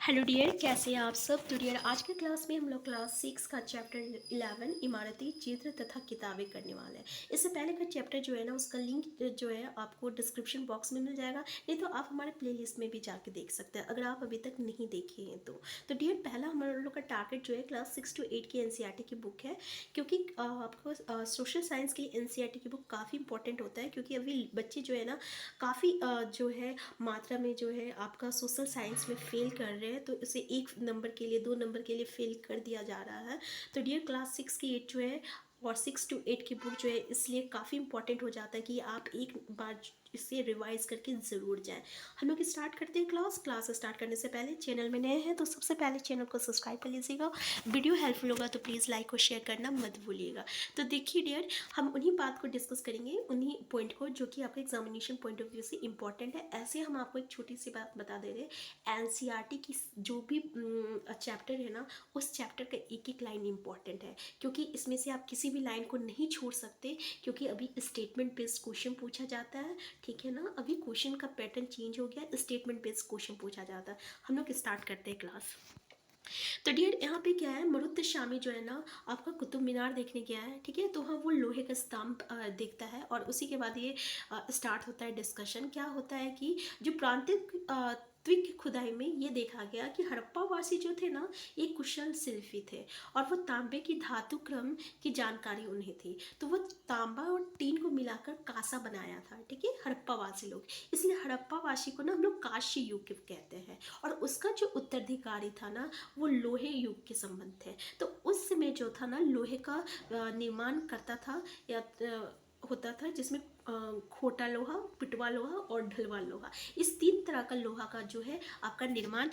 Hello dear, कैसे हैं आप सब। तो डियर, आज के क्लास में हम लोग क्लास 6 का चैप्टर 11 इमारती चित्र तथा किताबें करने वाले हैं। इससे पहले का चैप्टर जो है ना, उसका लिंक जो है आपको डिस्क्रिप्शन बॉक्स में मिल जाएगा, नहीं तो आप हमारे प्लेलिस्ट में भी जाके देख सकते हैं अगर आप अभी तक नहीं देखे हैं तो डियर, पहला हमारे लोग का टारगेट जो है क्लास 6 to 8 की एनसीईआरटी की बुक है, क्योंकि आपको सोशल साइंस के लिए एनसीईआरटी की बुक काफ़ी इंपॉर्टेंट होता है, क्योंकि अभी बच्चे जो है ना काफ़ी जो है मात्रा में जो है आपका सोशल साइंस में फेल कर रहे हैं, तो इसे 1 नंबर के लिए 2 नंबर के लिए फेल कर दिया जा रहा है। तो डियर, क्लास 6 की 8 जो है और 6 to 8 की बुक जो है, इसलिए काफ़ी इंपॉर्टेंट हो जाता है कि आप एक बार इसे रिवाइज करके ज़रूर जाएं। हम लोग स्टार्ट करते हैं क्लास स्टार्ट करने से पहले चैनल में नए हैं तो सबसे पहले चैनल को सब्सक्राइब कर लीजिएगा। वीडियो हेल्पफुल होगा तो प्लीज़ लाइक और शेयर करना मत भूलिएगा। तो देखिए डियर, हम उन्हीं बात को डिस्कस करेंगे, उन्हीं पॉइंट को जो कि आपका एग्जामिनेशन पॉइंट ऑफ व्यू से इंपॉर्टेंट है। ऐसे हम आपको एक छोटी सी बात बता दे रहे हैं, एनसीईआरटी की जो भी चैप्टर है ना, उस चैप्टर का एक एक लाइन इंपॉर्टेंट है, क्योंकि इसमें से आप किसी भी लाइन को नहीं छोड़ सकते, क्योंकि अभी स्टेटमेंट बेस्ड क्वेश्चन पूछा जाता है। ठीक है ना, अभी क्वेश्चन का पैटर्न चेंज हो गया, स्टेटमेंट बेस्ड क्वेश्चन पूछा जाता है। हम लोग स्टार्ट करते हैं क्लास। तो डियर, यहाँ पे क्या है, मरुत शामी जो है ना आपका कुतुब मीनार देखने गया है। ठीक है, तो हाँ, वो लोहे का स्तंभ देखता है और उसी के बाद ये स्टार्ट होता है डिस्कशन। क्या होता है कि जो प्रांतिक त्विक खुदाई में ये देखा गया कि हड़प्पा वासी जो थे ना, ये कुशल शिल्पी थे और वो तांबे की धातु क्रम की जानकारी उन्हें थी। तो वो तांबा और टीन को मिलाकर कांसा बनाया था। ठीक है, हड़प्पा वासी लोग, इसलिए हड़प्पा वासी को ना हम लोग कांस्य युग कहते हैं। और उसका जो उत्तराधिकारी था ना, वो लोहे युग के संबंध थे। तो उस समय जो था ना, लोहे का निर्माण करता था या होता था, जिसमें खोटा लोहा, पिटवा लोहा और ढलवा लोहा, इस 3 तरह का लोहा का जो है आपका निर्माण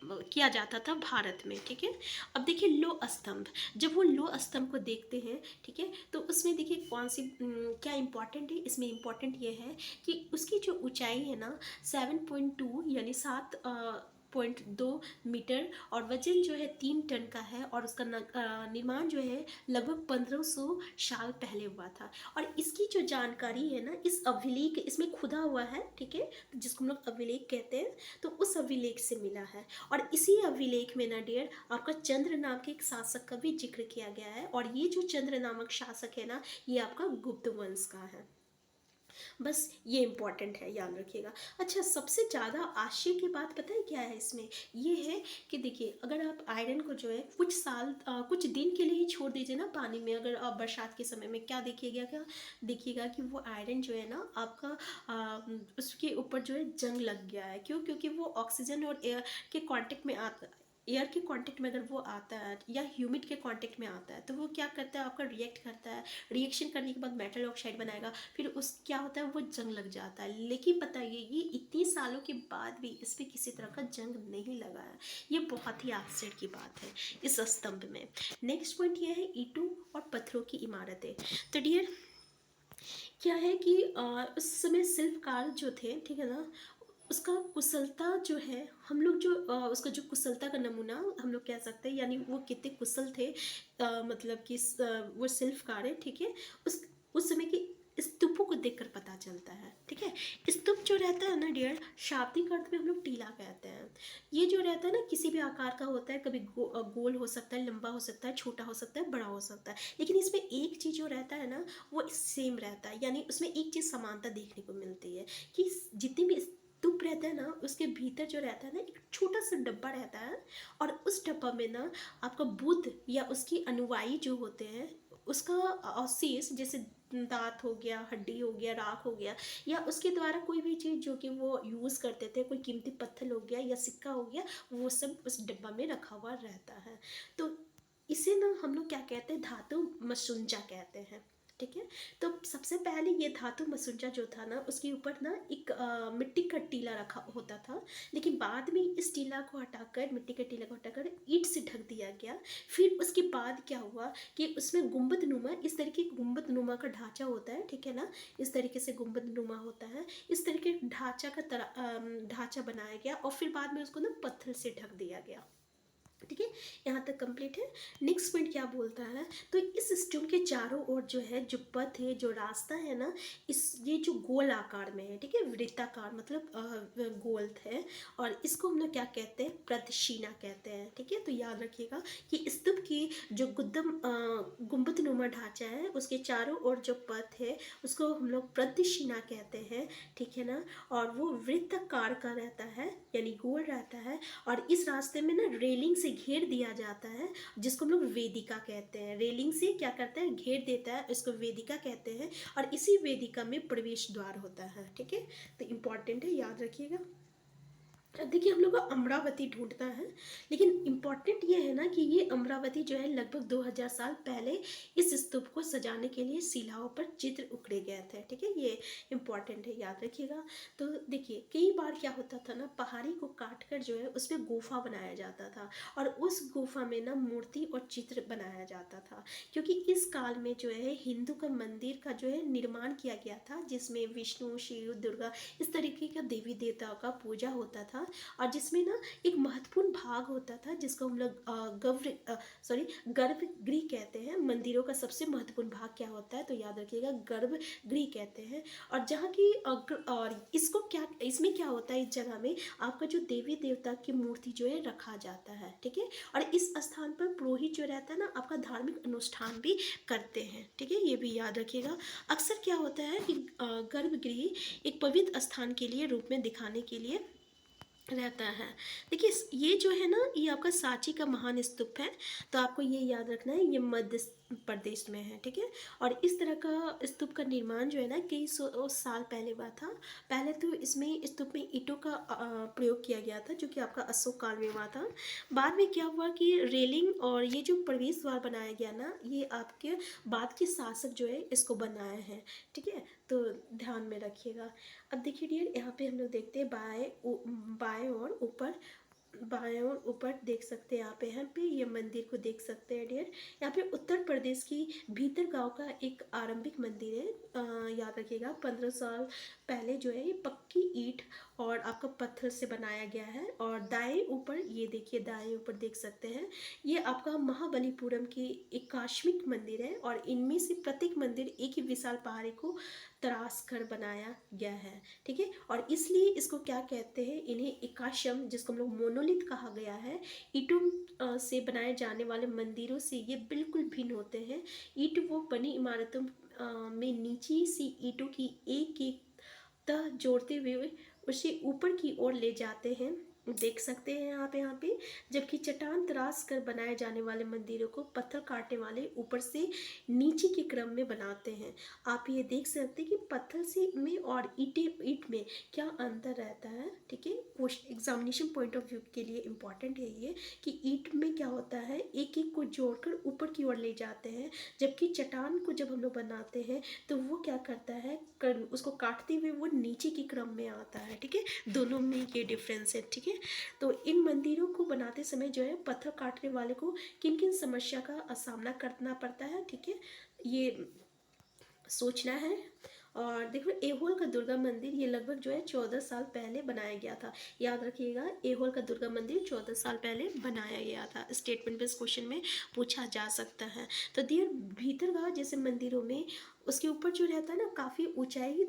किया जाता था भारत में। ठीक है, अब देखिए लो स्तंभ, जब वो लो स्तंभ को देखते हैं, ठीक है, तो उसमें देखिए कौन सी क्या इंपॉर्टेंट है, इसमें इंपॉर्टेंट ये है कि उसकी जो ऊंचाई है ना 7.2 यानी 7.2 मीटर, और वजन जो है 3 टन का है, और उसका निर्माण जो है लगभग 1500 साल पहले हुआ था। और इसकी जो जानकारी है ना, इस अभिलेख, इसमें खुदा हुआ है, ठीक है, जिसको हम लोग अभिलेख कहते हैं, तो उस अभिलेख से मिला है। और इसी अभिलेख में ना डियर, आपका चंद्र नाम के एक शासक का भी जिक्र किया गया है, और ये जो चंद्र नामक शासक है ना, ये आपका गुप्त वंश का है। बस ये इंपॉर्टेंट है, याद रखिएगा। अच्छा, सबसे ज़्यादा आश्चर्य की बात पता है क्या है इसमें, ये है कि देखिए, अगर आप आयरन को जो है कुछ साल कुछ दिन के लिए ही छोड़ दीजिए ना पानी में, अगर आप बरसात के समय में क्या देखिएगा, क्या देखिएगा कि वो आयरन जो है ना आपका उसके ऊपर जो है जंग लग गया है। क्यों? क्योंकि वो ऑक्सीजन और एयर के कांटेक्ट में आता, एयर के कांटेक्ट में अगर वो आता है या ह्यूमिड के कांटेक्ट में आता है, तो वो क्या करता है, आपका रिएक्ट करता है। रिएक्शन करने के बाद मेटल ऑक्साइड बनाएगा, फिर उस क्या होता है, वो जंग लग जाता है। लेकिन बताइए, ये इतनी सालों के बाद भी इस पर किसी तरह का जंग नहीं लगा है। ये बहुत ही आश्चर्य की बात है इस स्तंभ में। नेक्स्ट पॉइंट ये है ईंटों और पत्थरों की इमारतें। तो डियर, क्या है कि उस समय शिल्पकार जो थे, ठीक है ना, उसका कुशलता जो है, हम लोग जो उसका जो कुशलता का नमूना हम लोग कह सकते हैं, यानी वो कितने कुशल थे, मतलब कि वो शिल्पकार है। ठीक है, उस समय की स्तूपों को देखकर पता चलता है। ठीक है, स्तूप जो रहता है ना डियर, शाब्दिक अर्थ में हम लोग टीला कहते हैं। ये जो रहता है ना, किसी भी आकार का होता है, कभी गोल हो सकता है, लंबा हो सकता है, छोटा हो सकता है, बड़ा हो सकता है, लेकिन इसमें एक चीज़ जो रहता है ना, वो सेम रहता है, यानी उसमें एक चीज़ समानता देखने को मिलती है कि जितनी भी स्तूप रहता है ना, उसके भीतर जो रहता है ना, एक छोटा सा डब्बा रहता है, और उस डब्बा में ना आपका बुद्ध या उसकी अनुयायी जो होते हैं, उसका अवशेष, जैसे दांत हो गया, हड्डी हो गया, राख हो गया, या उसके द्वारा कोई भी चीज़ जो कि वो यूज़ करते थे, कोई कीमती पत्थर हो गया या सिक्का हो गया, वो सब उस डब्बा में रखा हुआ रहता है। तो इसे ना हम लोग क्या कहते हैं, धातु मसुंजा कहते हैं। ठीक है, तो सबसे पहले ये धातु मसुंजा जो था ना, उसके ऊपर ना एक मिट्टी का टीला रखा होता था, लेकिन बाद में इस टीला को हटाकर, मिट्टी के टीला को हटाकर ईंट से ढक दिया गया। फिर उसके बाद क्या हुआ कि उसमें गुंबद नुमा, इस तरीके गुंबद नुमा का ढांचा होता है, ठीक है ना, इस तरीके से गुंबद नुमा होता है, इस तरीके ढांचा का ढांचा बनाया गया, और फिर बाद में उसको ना पत्थर से ढक दिया गया। ठीक है, यहाँ तक कंप्लीट है। नेक्स्ट पॉइंट क्या बोलता है, तो इस स्तूप के चारों ओर जो है जो पथ है, जो रास्ता है ना, इस ये जो गोल आकार में है, ठीक है, वृत्ताकार मतलब गोल है, और इसको हम लोग क्या कहते हैं, प्रदक्षिणा कहते हैं। ठीक है, तो याद रखिएगा कि स्तूप की जो गुंबद नुमा ढांचा है, उसके चारों ओर जो पथ है उसको हम लोग प्रदक्षिणा कहते हैं। ठीक है ना, और वो वृत्ताकार का रहता है, यानी गोल रहता है, और इस रास्ते में ना रेलिंग से घेर दिया जाता है, जिसको हम लोग वेदिका कहते हैं। रेलिंग से क्या करता है, घेर देता है, इसको वेदिका कहते हैं, और इसी वेदिका में प्रवेश द्वार होता है। ठीक है, तो इम्पॉर्टेंट है, याद रखिएगा। अब देखिए हम लोग को अमरावती ढूंढता है, लेकिन इम्पॉर्टेंट ये है ना कि ये अमरावती जो है लगभग 2000 साल पहले इस स्तूप को सजाने के लिए शिलाओं पर चित्र उकड़े गए थे। ठीक है, ये इम्पॉर्टेंट है, याद रखिएगा। तो देखिए कई बार क्या होता था ना, पहाड़ी को काट कर जो है उस पर गुफा बनाया जाता था, और उस गुफा में ना मूर्ति और चित्र बनाया जाता था, क्योंकि इस काल में जो है हिंदू का मंदिर का जो है निर्माण किया गया था, जिसमें विष्णु, शिव, दुर्गा इस तरीके का देवी देवताओं का पूजा होता था, और जिसमें ना एक महत्वपूर्ण भाग होता था जिसको हम लोग गर्भगृह कहते हैं। मंदिरों का सबसे महत्वपूर्ण भाग क्या होता है, तो याद रखिएगा गर्भगृह कहते हैं। और जहाँ की और इसको क्या, इसमें क्या होता है, इस जगह में आपका जो देवी देवता की मूर्ति जो है रखा जाता है। ठीक है, और इस स्थान पर पुरोहित जो रहता है ना, आपका धार्मिक अनुष्ठान भी करते हैं। ठीक है, ये भी याद रखिएगा। अक्सर क्या होता है कि गर्भगृह एक पवित्र स्थान के लिए रूप में दिखाने के लिए रहता है। देखिए ये जो है ना, ये आपका सांची का महान स्तूप है, तो आपको ये याद रखना है, ये मध्य प्रदेश में है। ठीक है, और इस तरह का स्तूप का निर्माण जो है ना कई सौ साल पहले हुआ था। पहले तो इसमें स्तूप में ईंटों का प्रयोग किया गया था, जो कि आपका अशोक काल में हुआ था। बाद में क्या हुआ कि रेलिंग और ये जो प्रवेश द्वार बनाया गया ना, ये आपके बाद के शासक जो है इसको बनाए हैं। ठीक है, तो ध्यान में रखिएगा। अब देखिए डियर, यहाँ पे हम लोग देखते हैं बाएं और ऊपर, बाएं और ऊपर देख सकते हैं, यहाँ पे ये मंदिर को देख सकते हैं डियर। यहाँ पे उत्तर प्रदेश की भीतर गांव का एक आरंभिक मंदिर है। याद रखिएगा 15 साल पहले जो है ये पक्की ईंट और आपका पत्थर से बनाया गया है। और दाएं ऊपर ये देखिए, दाएं ऊपर देख सकते हैं, ये आपका महाबलीपुरम की एक काश्मिक मंदिर है, और इनमें से प्रत्येक मंदिर एक ही विशाल पहाड़ी को तराश कर बनाया गया है। ठीक है, और इसलिए इसको क्या कहते हैं, इन्हें एकाश्म, जिसको हम लोग मोनोलिथ कहा गया है। ईंटों से बनाए जाने वाले मंदिरों से ये बिल्कुल भिन्न होते हैं। ईंट वो बनी इमारतों में नीची सी ईंटों की एक एक तह जोड़ते हुए उसे ऊपर की ओर ले जाते हैं, देख सकते हैं यहाँ पे। जबकि चट्टान तराश कर बनाए जाने वाले मंदिरों को पत्थर काटने वाले ऊपर से नीचे के क्रम में बनाते हैं। आप ये देख सकते हैं कि पत्थर से में और ईंट में क्या अंतर रहता है। ठीक है, question examination point of view के लिए इम्पॉर्टेंट है ये, कि ईंट में क्या होता है, एक एक को जोड़कर ऊपर की ओर ले जाते हैं, जबकि चट्टान को जब हम लोग बनाते हैं तो वो क्या करता है, उसको काटते हुए वो नीचे के क्रम में आता है। ठीक है, दोनों में ये डिफरेंस है। ठीक है, तो इन मंदिरों को बनाते समय जो है पत्थर काटने वाले को किन किन समस्या का सामना करना पड़ता है, ठीक है, ये सोचना है। और देखो एहोल का दुर्गा मंदिर, ये लगभग जो है 14 साल पहले बनाया गया था। याद रखिएगा, एहोल का दुर्गा मंदिर 14 साल पहले बनाया गया था। स्टेटमेंट बेस्ड क्वेश्चन में पूछा जा सकता है। तो डियर, भीतरगाह जैसे मंदिरों में उसके ऊपर जो रहता है ना, काफ़ी ऊंचाई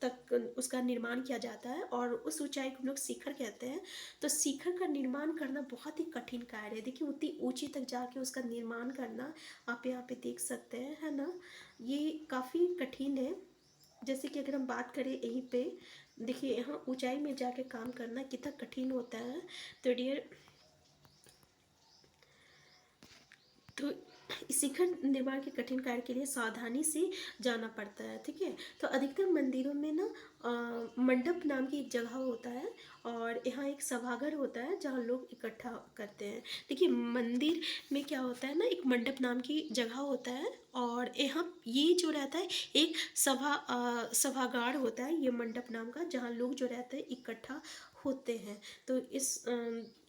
तक उसका निर्माण किया जाता है, और उस ऊंचाई को हम लोग शिखर कहते हैं। तो शिखर का निर्माण करना बहुत ही कठिन कार्य है। देखिए उतनी ऊंची तक जाके उसका निर्माण करना, आप यहाँ पे देख सकते हैं, है ना, ये काफ़ी कठिन है। जैसे कि अगर हम बात करें यहीं पे, देखिए यहाँ ऊंचाई में जाके काम करना कितना कठिन होता है। तो डियर, तो शिखर निर्माण के कठिन कार्य के लिए सावधानी से जाना पड़ता है। ठीक है, तो अधिकतर मंदिरों में ना मंडप नाम की एक जगह होता है, और यहाँ एक सभागार होता है जहाँ लोग इकट्ठा करते हैं। देखिए मंदिर में क्या होता है ना, एक मंडप नाम की जगह होता है, और यहाँ ये जो रहता है एक सभागार होता है, ये मंडप नाम का, जहाँ लोग जो रहते हैं इकट्ठा होते हैं। तो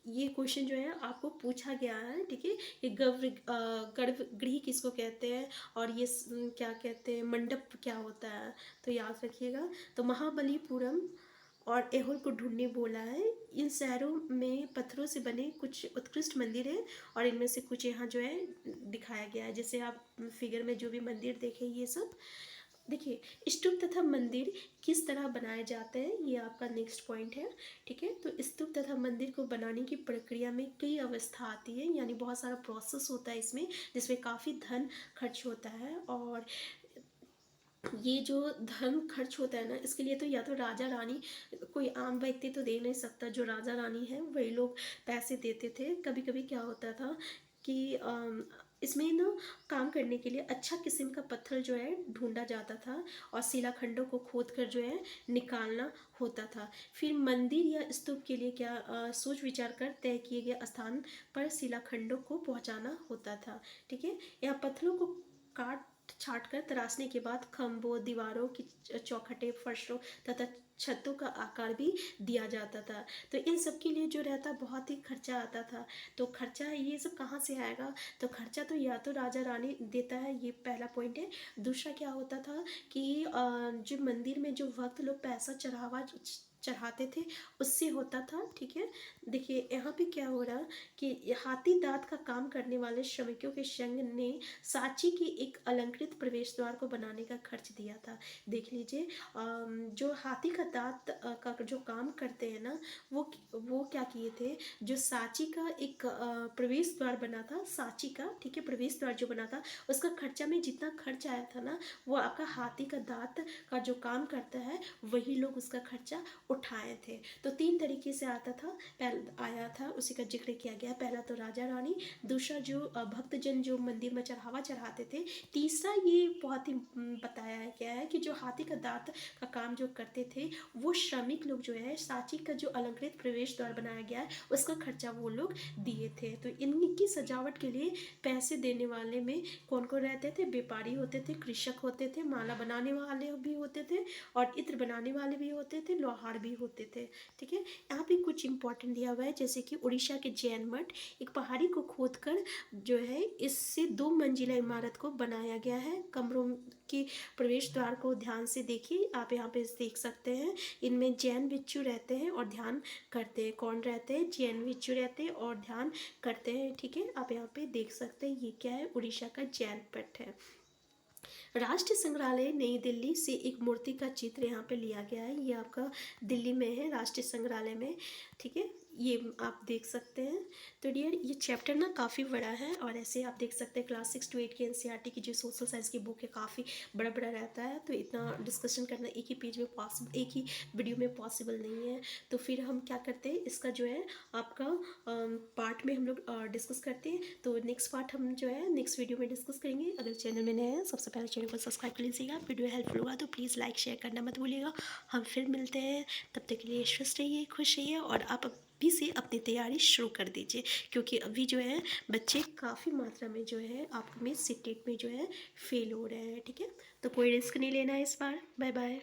ये क्वेश्चन जो है आपको पूछा गया है। ठीक है, ये गर्भगृह किसको कहते हैं, और ये क्या कहते हैं, मंडप क्या होता है, तो याद रखिएगा। तो महाबलीपुरम और एहोल को ढूंढने बोला है। इन शहरों में पत्थरों से बने कुछ उत्कृष्ट मंदिर हैं और इनमें से कुछ यहाँ जो है दिखाया गया है। जैसे आप फिगर में जो भी मंदिर देखें ये सब देखिए। स्तूप तथा मंदिर किस तरह बनाए जाते हैं ये आपका नेक्स्ट पॉइंट है। ठीक है, तो स्तूप तथा मंदिर को बनाने की प्रक्रिया में कई अवस्था आती है, यानी बहुत सारा प्रोसेस होता है इसमें, जिसमें काफ़ी धन खर्च होता है। और ये जो धन खर्च होता है ना, इसके लिए तो या तो राजा रानी, कोई आम व्यक्ति तो दे नहीं सकता, जो राजा रानी है वही लोग पैसे देते थे। कभी कभी क्या होता था कि इसमें ना काम करने के लिए अच्छा किस्म का पत्थर जो है ढूंढा जाता था और शिलाखंडों को खोद कर जो है निकालना होता था। फिर मंदिर या स्तूप के लिए क्या सोच विचार कर तय किए गए स्थान पर शिलाखंडों को पहुंचाना होता था। ठीक है, यहाँ पत्थरों को काट छाट कर तराशने के बाद खम्भों, दीवारों की चौखटें, फर्शों तथा छतों का आकार भी दिया जाता था। तो इन सब के लिए जो रहता बहुत ही खर्चा आता था। तो खर्चा ये सब कहाँ से आएगा? तो खर्चा तो या तो राजा रानी देता है, ये पहला पॉइंट है। दूसरा क्या होता था कि जो मंदिर में जो भक्त लोग पैसा चढ़ाते थे उससे होता था। ठीक है, देखिए यहाँ पे क्या हो रहा कि हाथी दांत का काम करने वाले श्रमिकों के संघ ने सांची की एक अलंकृत प्रवेश द्वार को बनाने का खर्च दिया था। देख लीजिए, जो हाथी का दांत का जो काम करते हैं ना, वो क्या किए थे, जो सांची का एक प्रवेश द्वार बना था, सांची का, ठीक है, प्रवेश द्वार जो बना था, उसका खर्चा में जितना खर्च आया था ना, वो आपका हाथी का दांत का जो काम करता है वही लोग उसका खर्चा उठाए थे। तो 3 तरीके से आता था, पहला आया था, उसी का जिक्र किया गया। पहला तो राजा रानी, दूसरा जो भक्तजन जो मंदिर में चढ़ावा चढ़ाते थे, तीसरा ये बहुत ही बताया गया है कि जो हाथी का दांत का काम जो करते थे वो श्रमिक लोग जो है, सांची का जो अलंकृत प्रवेश द्वार बनाया गया है उसका खर्चा वो लोग दिए थे। तो इनकी सजावट के लिए पैसे देने वाले में कौन कौन रहते थे? व्यापारी होते थे, कृषक होते थे, माला बनाने वाले भी होते थे और इत्र बनाने वाले भी होते थे, लोहार भी होते थे। ठीक है, यहाँ पे कुछ इंपॉर्टेंट दिया हुआ है, जैसे कि उड़ीसा के जैन मठ, एक पहाड़ी को खोदकर जो है इससे 2 मंजिला इमारत को बनाया गया है। कमरों की प्रवेश द्वार को ध्यान से देखिए, आप यहाँ पे देख सकते हैं। इनमें जैन भिक्षु रहते हैं और ध्यान करते हैं। कौन रहते हैं? जैन भिक्षु रहते हैं और ध्यान करते हैं। ठीक है, आप यहाँ पे देख सकते हैं, ये क्या है? उड़ीसा का जैन मठ है। राष्ट्रीय संग्रहालय नई दिल्ली से एक मूर्ति का चित्र यहाँ पे लिया गया है। ये आपका दिल्ली में है, राष्ट्रीय संग्रहालय में। ठीक है, ये आप देख सकते हैं। तो डियर, ये चैप्टर ना काफ़ी बड़ा है और ऐसे आप देख सकते हैं क्लास 6 to 8 की एनसीईआरटी की जो सोशल साइंस की बुक है काफ़ी बड़ा बड़ा रहता है। तो इतना डिस्कशन करना एक ही पेज में पॉसिबल, एक ही वीडियो में पॉसिबल नहीं है। तो फिर हम क्या करते हैं, इसका जो है आपका पार्ट में हम लोग डिस्कस करते हैं। तो नेक्स्ट पार्ट हम जो है नेक्स्ट वीडियो में डिस्कस करेंगे। अगर चैनल में नए हैं सबसे पहले चैनल को सब्सक्राइब कर लीजिएगा। वीडियो हेल्पफुल हुआ तो प्लीज़ लाइक शेयर करना मत भूलिएगा। हम फिर मिलते हैं, तब तक के लिए स्वस्थ रहिए, खुश रहिए और आप अभी से अपनी तैयारी शुरू कर दीजिए, क्योंकि अभी जो है बच्चे काफ़ी मात्रा में जो है आप में सीटेट में जो है फेल हो रहे हैं। ठीक है, तो कोई रिस्क नहीं लेना है इस बार। Bye bye.